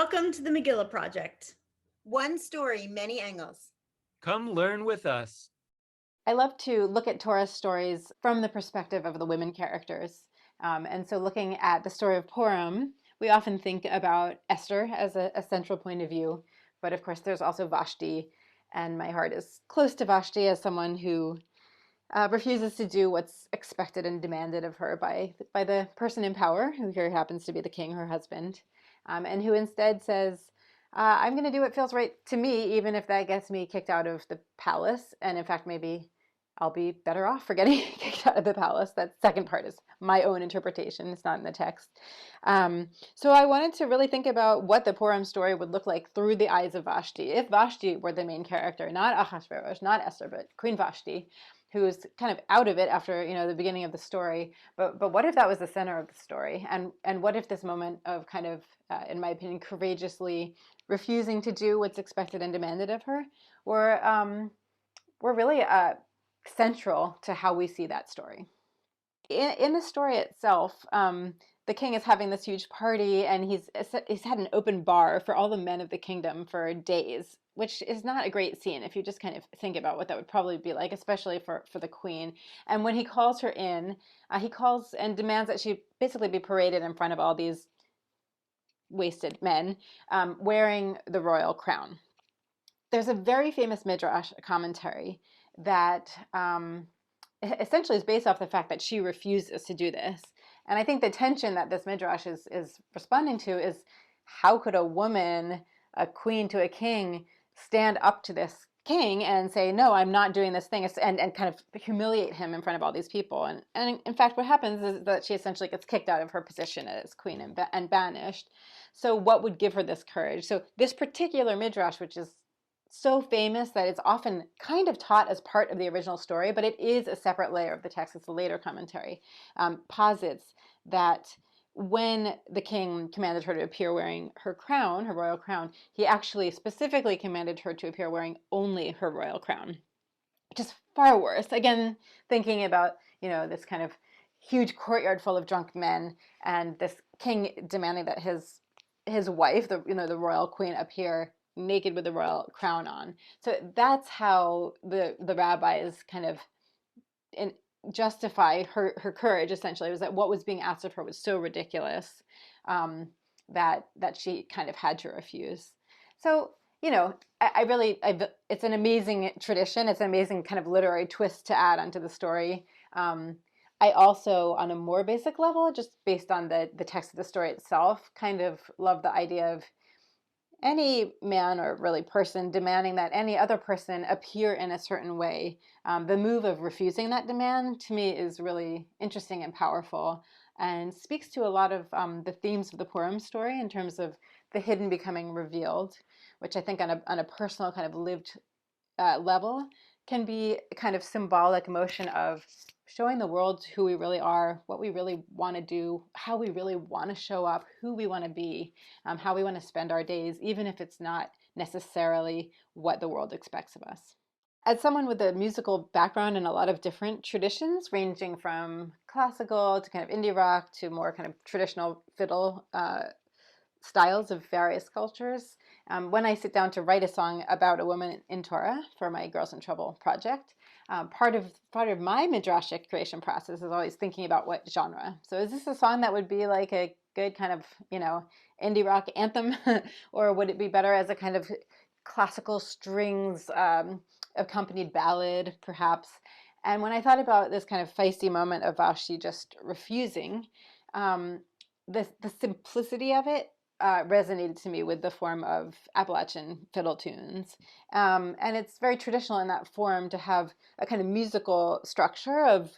Welcome to the Megillah Project. One story, many angles. Come learn with us. I love to look at Torah stories from the perspective of the women characters. And so looking at the story of Purim, we often think about Esther as a central point of view. But of course, there's also Vashti. And my heart is close to Vashti as someone who refuses to do what's expected and demanded of her by the person in power, who here happens to be the king, her husband, and who instead says, I'm going to do what feels right to me, even if that gets me kicked out of the palace. And in fact, maybe I'll be better off for getting kicked out of the palace. That second part is my own interpretation. It's not in the text. So I wanted to really think about what the Purim story would look like through the eyes of Vashti. If Vashti were the main character, not Ahasuerus, not Esther, but Queen Vashti, who's kind of out of it after the beginning of the story. But what if that was the center of the story? And what if this moment of kind of, in my opinion, courageously refusing to do what's expected and demanded of her were really central to how we see that story. In the story itself, the king is having this huge party, and he's had an open bar for all the men of the kingdom for days, which is not a great scene if you just kind of think about what that would probably be like, especially for the queen. And when he calls her in, he calls and demands that she basically be paraded in front of all these wasted men wearing the royal crown. There's a very famous Midrash commentary that essentially is based off the fact that she refuses to do this. And I think the tension that this Midrash is responding to is, how could a woman, a queen to a king, stand up to this king and say, no, I'm not doing this thing, and kind of humiliate him in front of all these people. And in fact, what happens is that she essentially gets kicked out of her position as queen and banished. So what would give her this courage? So this particular Midrash, which is so famous that it's often kind of taught as part of the original story, but it is a separate layer of the text. It's a later commentary, posits that when the king commanded her to appear wearing her crown, her royal crown, he actually specifically commanded her to appear wearing only her royal crown, which is far worse. Again, thinking about, this kind of huge courtyard full of drunk men, and this king demanding that his wife, the royal queen, appear naked with the royal crown on. So that's how the rabbis kind of justify her courage. Essentially, was that what was being asked of her was so ridiculous that she kind of had to refuse. So it's an amazing tradition. It's an amazing kind of literary twist to add onto the story. I also, on a more basic level, just based on the text of the story itself, kind of love the idea of any man or really person demanding that any other person appear in a certain way. The move of refusing that demand, to me, is really interesting and powerful, and speaks to a lot of the themes of the Purim story in terms of the hidden becoming revealed, which I think on a personal kind of lived level can be a kind of symbolic motion of showing the world who we really are, what we really want to do, how we really want to show up, who we want to be, how we want to spend our days, even if it's not necessarily what the world expects of us. As someone with a musical background in a lot of different traditions, ranging from classical to kind of indie rock to more kind of traditional fiddle styles of various cultures, when I sit down to write a song about a woman in Torah for my Girls in Trouble project, part of my midrashic creation process is always thinking about what genre. So is this a song that would be like a good kind of indie rock anthem, or would it be better as a kind of classical strings accompanied ballad, perhaps? And when I thought about this kind of feisty moment of Vashti just refusing, the simplicity of it resonated to me with the form of Appalachian fiddle tunes. And it's very traditional in that form to have a kind of musical structure of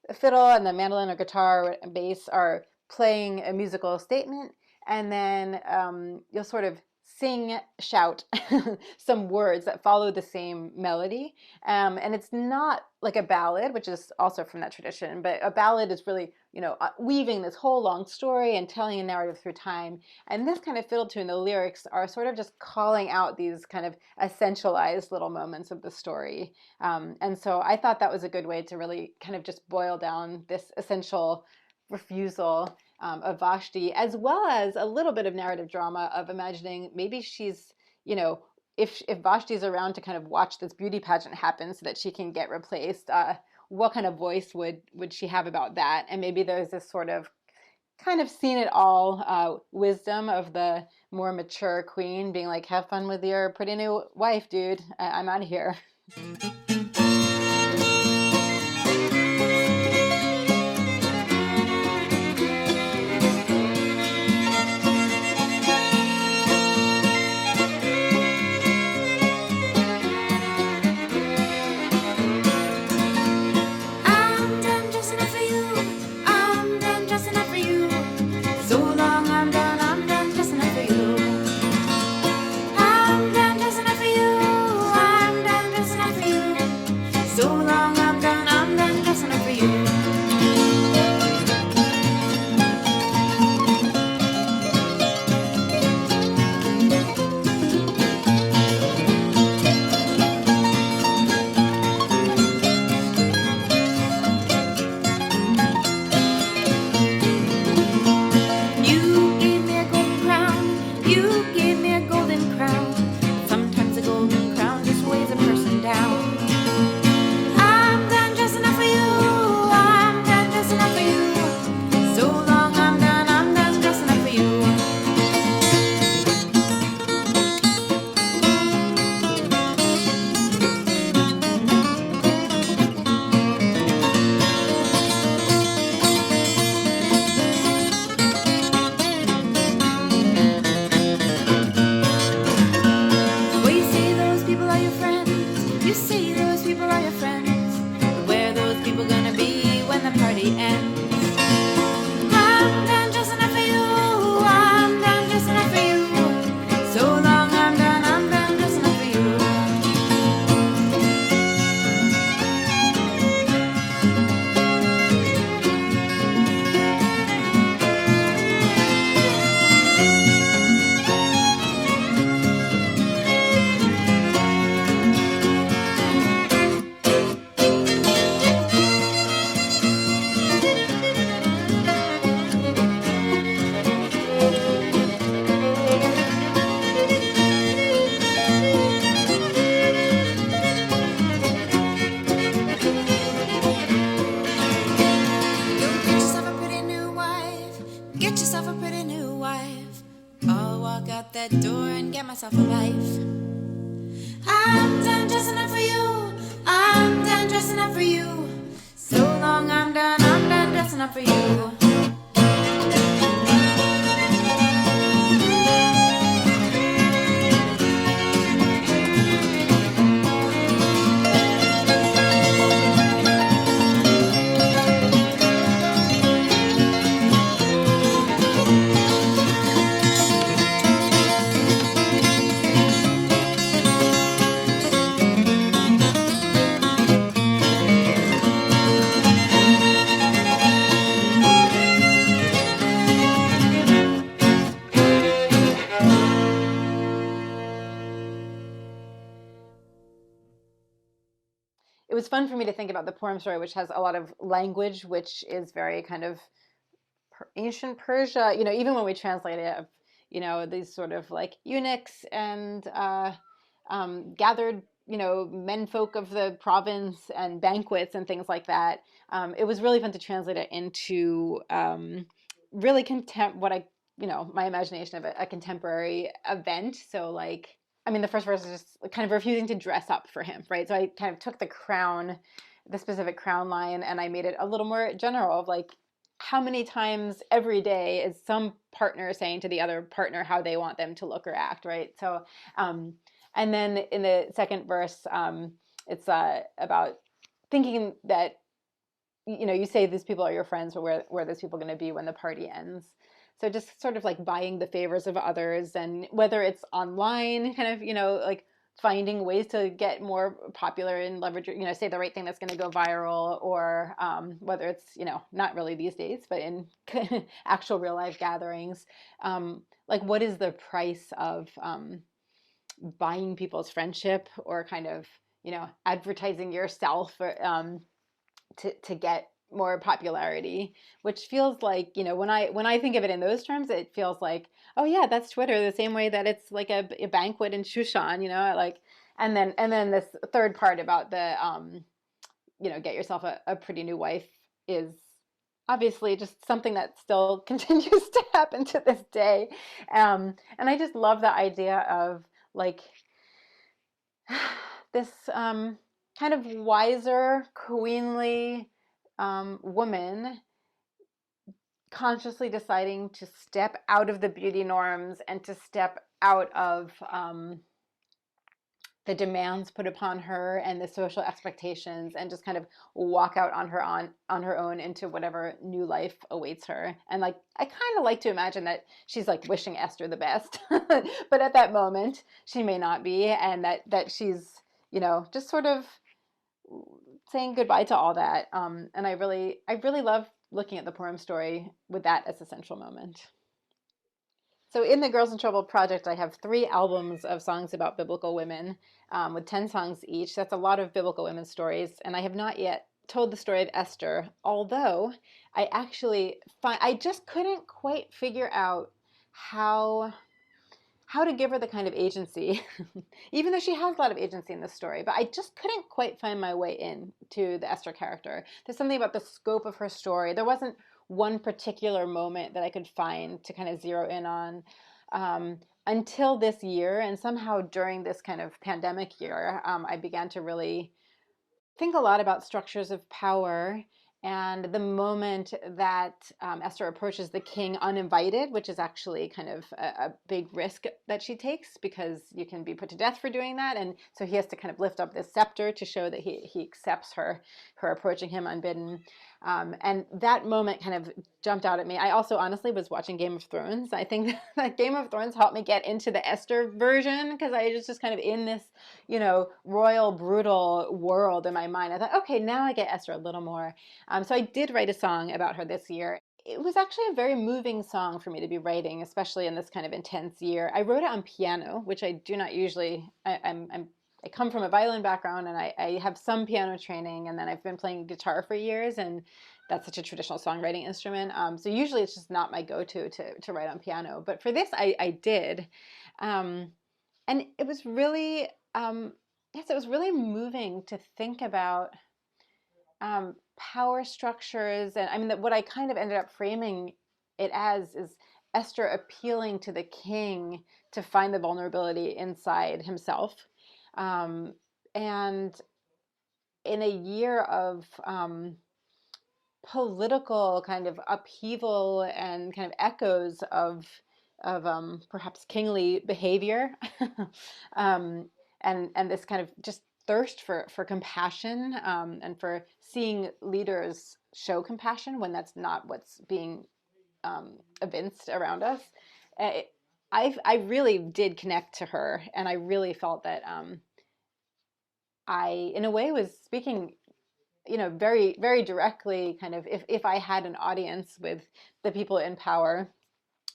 the fiddle and the mandolin or guitar and bass are playing a musical statement, and then you'll sort of sing, shout some words that follow the same melody. And it's not like a ballad, which is also from that tradition, but a ballad is really, weaving this whole long story and telling a narrative through time. And this kind of fiddle tune, the lyrics are sort of just calling out these kind of essentialized little moments of the story. And so I thought that was a good way to really kind of just boil down this essential refusal of Vashti, as well as a little bit of narrative drama of imagining maybe she's, if Vashti's around to kind of watch this beauty pageant happen so that she can get replaced, what kind of voice would she have about that? And maybe there's this sort of kind of seen it all wisdom of the more mature queen being like, have fun with your pretty new wife, dude. I'm out of here. myself a life. I'm done dressing up for you. I'm done dressing up for you. So long, I'm done dressing up for you. It was fun for me to think about the Purim story, which has a lot of language, which is very kind of ancient Persia. You know, even when we translate it, you know, these sort of like eunuchs and gathered, you know, menfolk of the province and banquets and things like that. It was really fun to translate it into really my imagination of a contemporary event. So like, I mean, the first verse is just kind of refusing to dress up for him, right? So I kind of took the specific crown line, and I made it a little more general of like, how many times every day is some partner saying to the other partner how they want them to look or act, right? So, and then in the second verse, it's about thinking that, you know, you say these people are your friends, but where are those people going to be when the party ends? So just sort of like buying the favors of others, and whether it's online, kind of, you know, like finding ways to get more popular and leverage, you know, say the right thing that's going to go viral, or whether it's, you know, not really these days, but in actual real life gatherings, like what is the price of buying people's friendship, or kind of, you know, advertising yourself to get more popularity, which feels like, when I think of it in those terms, it feels like, oh yeah, that's Twitter, the same way that it's like a banquet in Shushan, like, and then this third part about the get yourself a pretty new wife is obviously just something that still continues to happen to this day. And I just love the idea of like this kind of wiser, queenly woman consciously deciding to step out of the beauty norms and to step out of the demands put upon her and the social expectations, and just kind of walk out on her own into whatever new life awaits her. And like, I kind of like to imagine that she's like wishing Esther the best, but at that moment she may not be, and that she's just sort of saying goodbye to all that. And I really love looking at the Purim story with that as a central moment. So in the Girls in Trouble project, I have 3 albums of songs about biblical women, with 10 songs each. That's a lot of biblical women's stories. And I have not yet told the story of Esther, although I actually I just couldn't quite figure out how to give her the kind of agency, even though she has a lot of agency in this story, but I just couldn't quite find my way in to the Esther character. There's something about the scope of her story. There wasn't one particular moment that I could find to kind of zero in on until this year. And somehow during this kind of pandemic year, I began to really think a lot about structures of power, and the moment that Esther approaches the king uninvited, which is actually kind of a big risk that she takes, because you can be put to death for doing that. And so he has to kind of lift up this scepter to show that he accepts her approaching him unbidden. And that moment kind of jumped out at me. I also honestly was watching Game of Thrones. I think that Game of Thrones helped me get into the Esther version, because I was just kind of in this, royal, brutal world in my mind. I thought, okay, now I get Esther a little more. So I did write a song about her this year. It was actually a very moving song for me to be writing, especially in this kind of intense year. I wrote it on piano, which I do not usually. I come from a violin background, and I have some piano training, and then I've been playing guitar for years, and that's such a traditional songwriting instrument. So usually it's just not my go-to to write on piano. But for this, I did. And it was really, yes, it was really moving to think about power structures. And I mean, what I kind of ended up framing it as is Esther appealing to the king to find the vulnerability inside himself. And in a year of political kind of upheaval and kind of echoes of perhaps kingly behavior, and this kind of just thirst for compassion, and for seeing leaders show compassion when that's not what's being evinced around us. I really did connect to her, and I really felt that I, in a way, was speaking, very, very directly, kind of, if I had an audience with the people in power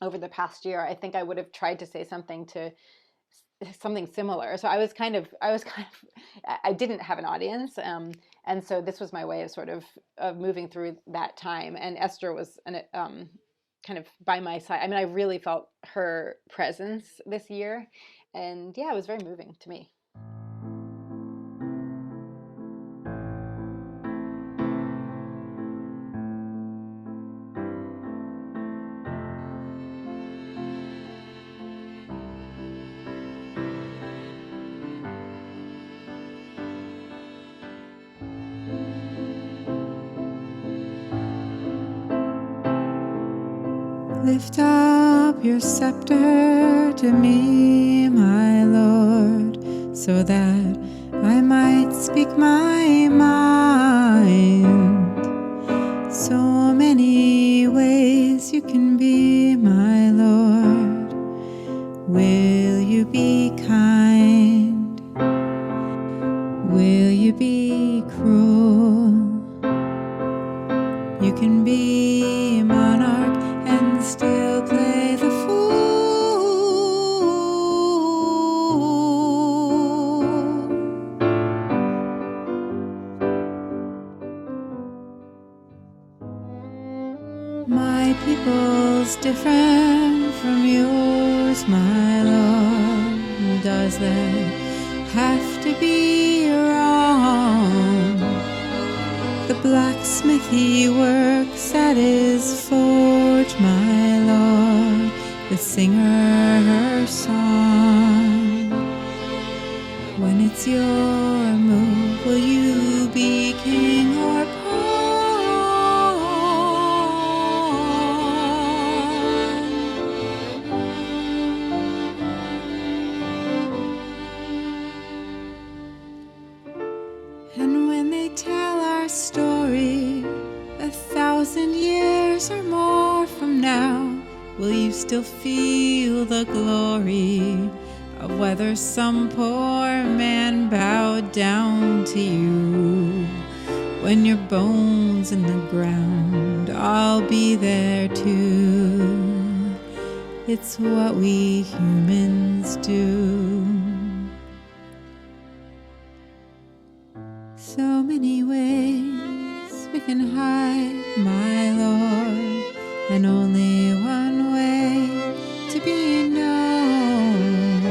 over the past year, I think I would have tried to say something similar. So I didn't have an audience. And so this was my way of sort of moving through that time. And Esther was kind of by my side. I mean, I really felt her presence this year. And yeah, it was very moving to me. Lift up your scepter to me, my Lord, so that I might speak my mind. So many ways you can be, my Lord. Will you be kind? Will you be cruel? You can be monarch and still play the fool. My people's different from yours, my Lord. Does that have to be wrong? The blacksmithy works at his forge, my Lord, the singer her song. When it's your move, will you be king or pawn? And when they tell our story 1,000 years or more from now, will you still feel the glory of whether some poor man bowed down to you? When your bones in the ground, I'll be there too. It's what we humans do. So many ways we can hide, my Lord, and only one way to be known.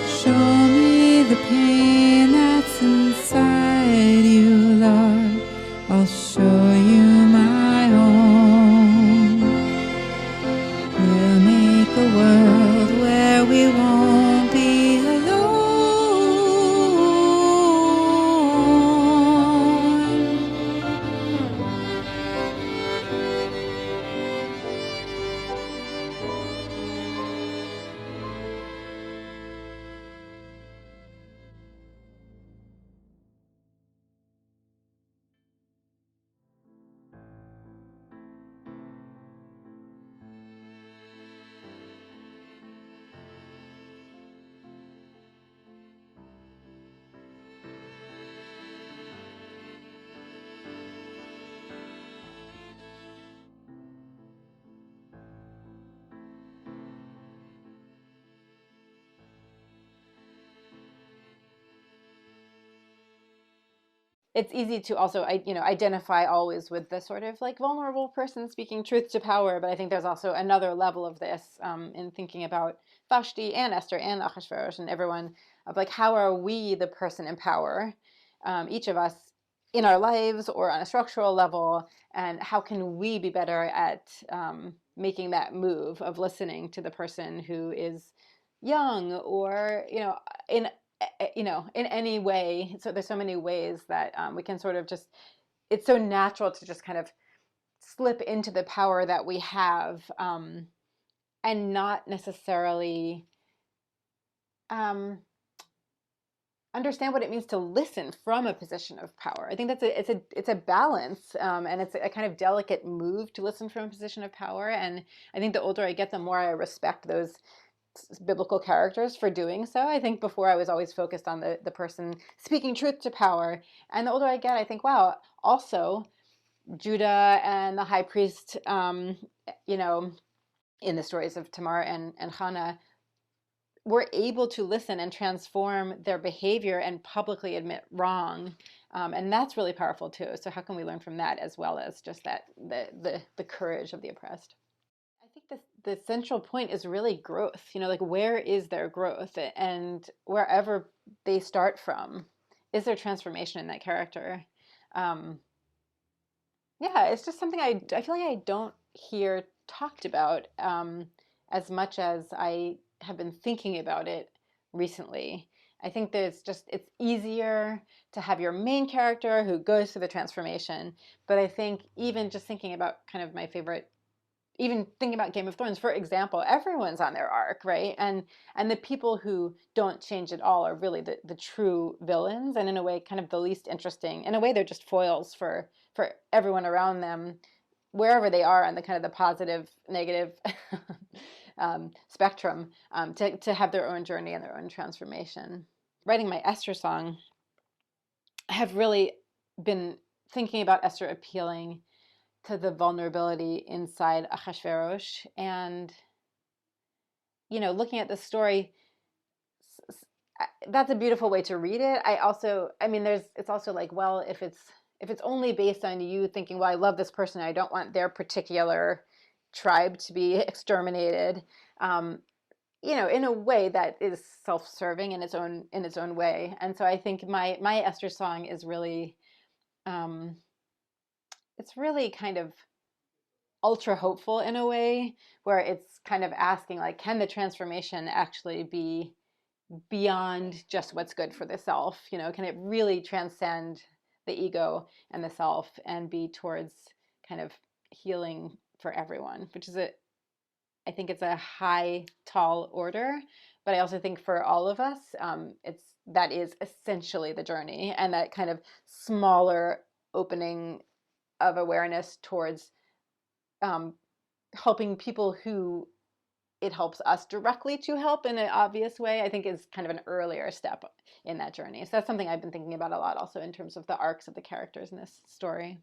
Show me the pain that's inside you, Lord. I'll show you my own. We'll make a world where we won't be alone. It's easy to also, identify always with the sort of like vulnerable person speaking truth to power. But I think there's also another level of this in thinking about Vashti and Esther and Achashverosh and everyone, of like, how are we the person in power, each of us in our lives or on a structural level, and how can we be better at making that move of listening to the person who is young or, in in any way. So there's so many ways that we can sort of just, it's so natural to just kind of slip into the power that we have, and not necessarily understand what it means to listen from a position of power. I think that's it's a balance, and it's a kind of delicate move to listen from a position of power. And I think the older I get, the more I respect those biblical characters for doing so. I think before I was always focused on the person speaking truth to power. And the older I get, I think, wow, also Judah and the high priest, in the stories of Tamar and Hannah, were able to listen and transform their behavior and publicly admit wrong. And that's really powerful too. So how can we learn from that, as well as just that the courage of the oppressed? I think the central point is really growth. Like, where is their growth? And wherever they start from, is there transformation in that character? Yeah, it's just something I feel like I don't hear talked about as much as I have been thinking about it recently. I think it's easier to have your main character who goes through the transformation. But I think even just thinking about kind of my favorite, even thinking about Game of Thrones, for example, everyone's on their arc, right? And the people who don't change at all are really the true villains, and in a way, kind of the least interesting. In a way, they're just foils for everyone around them, wherever they are on the kind of the positive, negative spectrum, to have their own journey and their own transformation. Writing my Esther song, I have really been thinking about Esther appealing to the vulnerability inside Achashverosh, and looking at the story, that's a beautiful way to read it. It's also like, well, if if it's only based on you thinking, well, I love this person, I don't want their particular tribe to be exterminated, in a way that is self-serving in its own way. And so I think my Esther song is really, it's really kind of ultra hopeful in a way, where it's kind of asking, like, can the transformation actually be beyond just what's good for the self? Can it really transcend the ego and the self and be towards kind of healing for everyone, which is I think it's a high, tall order, but I also think for all of us, that is essentially the journey, and that kind of smaller opening of awareness towards helping people who it helps us directly to help in an obvious way, I think is kind of an earlier step in that journey. So that's something I've been thinking about a lot also in terms of the arcs of the characters in this story.